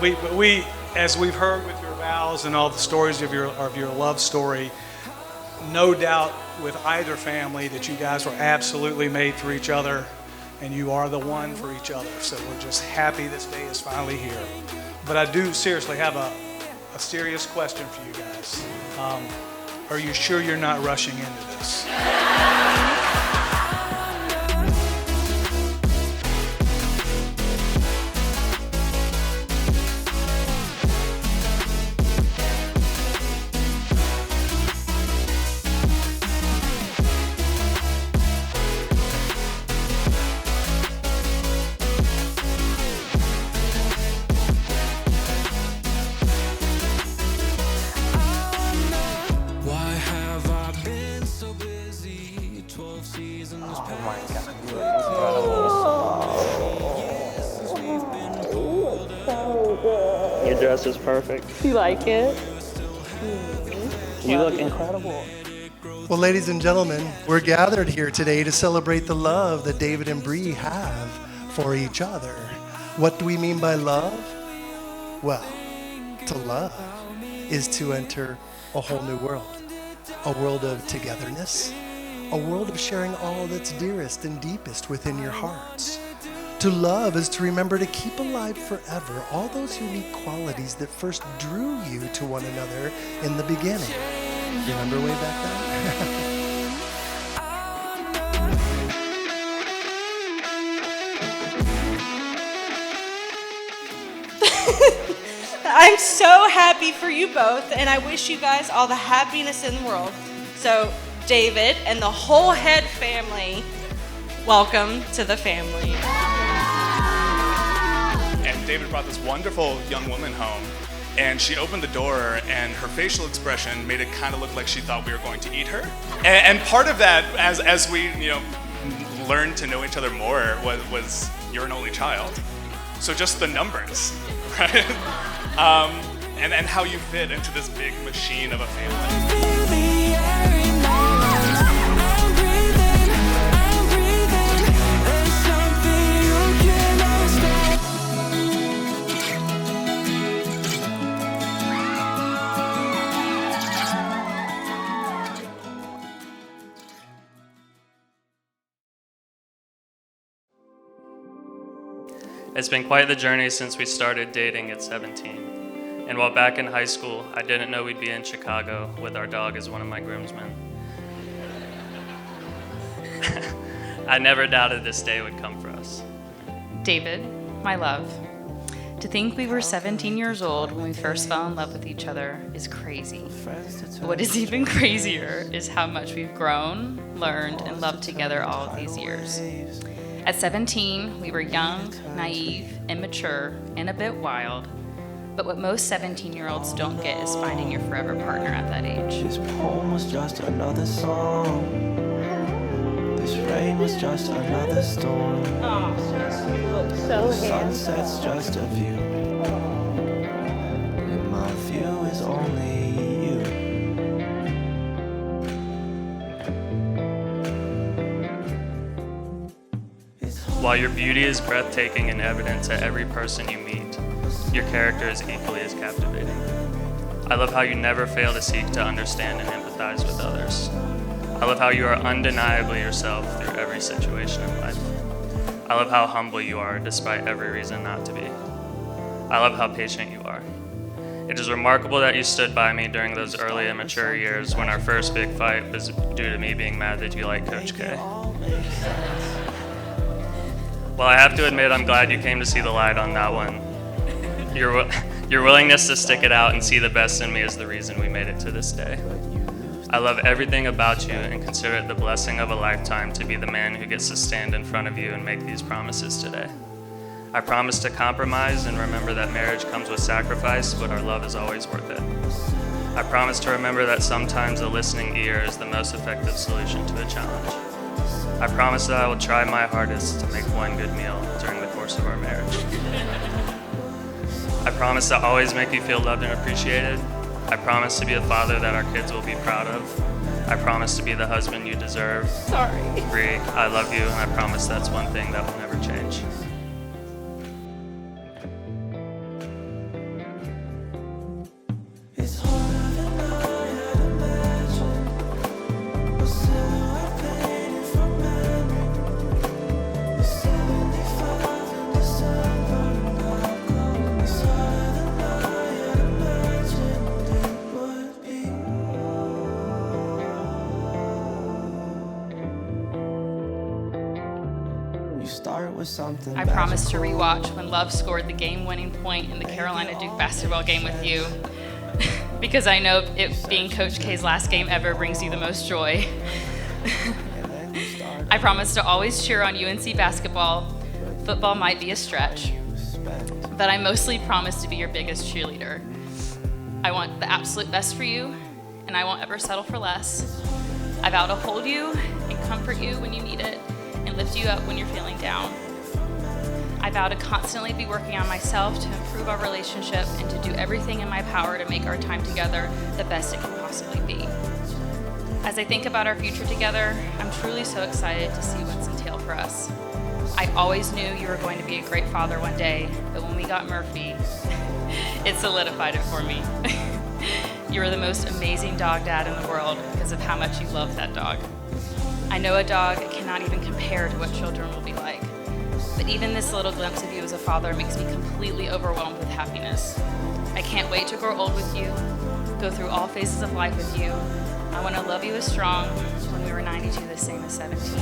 we, as we've heard with your vows and all the stories of your love story, no doubt with either family that you guys were absolutely made for each other, and you are the one for each other. So we're just happy this day is finally here. But I do seriously have a serious question for you guys. Are you sure you're not rushing into this? Oh my God, you look incredible. Your dress is perfect. You like it? You look incredible. Well, ladies and gentlemen, we're gathered here today to celebrate the love that David and Bree have for each other. What do we mean by love? Well, to love is to enter a whole new world, a world of togetherness, a world of sharing all that's dearest and deepest within your hearts. To love is to remember to keep alive forever all those unique qualities that first drew you to one another in the beginning. Remember way back then? I'm so happy for you both, and I wish you guys all the happiness in the world. So, David and the whole Head family, welcome to the family. And David brought this wonderful young woman home, and she opened the door, and her facial expression made it kind of look like she thought we were going to eat her. And part of that, as we learned to know each other more, was you're an only child. So just the numbers, right? And how you fit into this big machine of a family. It's been quite the journey since we started dating at 17. And while back in high school, I didn't know we'd be in Chicago with our dog as one of my groomsmen. I never doubted this day would come for us. David, my love, to think we were 17 years old when we first fell in love with each other is crazy. What is even crazier is how much we've grown, learned, and loved together all of these years. At 17, we were young, naive, immature, and a bit wild. But what most 17-year-olds don't get is finding your forever partner at that age. This poem was just another song. This rain was just another storm. So Sunset's just a view. And my view is only you. While your beauty is breathtaking and evident to every person you meet, your character is equally as captivating. I love how you never fail to seek to understand and empathize with others. I love how you are undeniably yourself through every situation in life. I love how humble you are despite every reason not to be. I love how patient you are. It is remarkable that you stood by me during those early immature years when our first big fight was due to me being mad that you like Coach K. Well, I have to admit I'm glad you came to see the light on that one. Your willingness to stick it out and see the best in me is the reason we made it to this day. I love everything about you and consider it the blessing of a lifetime to be the man who gets to stand in front of you and make these promises today. I promise to compromise and remember that marriage comes with sacrifice, but our love is always worth it. I promise to remember that sometimes a listening ear is the most effective solution to a challenge. I promise that I will try my hardest to make one good meal during the course of our marriage. I promise to always make you feel loved and appreciated. I promise to be a father that our kids will be proud of. I promise to be the husband you deserve. Sorry. Bree, I love you, and I promise that's one thing that will never change. something. I promise to rewatch when Love scored the game-winning point in the Carolina Duke basketball game with you, because I know it being Coach K's last game ever brings you the most joy. I promise to always cheer on UNC basketball. Football might be a stretch, but I mostly promise to be your biggest cheerleader. I want the absolute best for you, and I won't ever settle for less. I vow to hold you and comfort you when you need it, and lift you up when you're feeling down. I vow to constantly be working on myself to improve our relationship and to do everything in my power to make our time together the best it can possibly be. As I think about our future together, I'm truly so excited to see what's entailed for us. I always knew you were going to be a great father one day, but when we got Murphy, it solidified it for me. You are the most amazing dog dad in the world because of how much you love that dog. I know a dog cannot even compare to what children will be like, but even this little glimpse of you as a father makes me completely overwhelmed with happiness. I can't wait to grow old with you, go through all phases of life with you. I want to love you as strong when we were 92, the same as 17.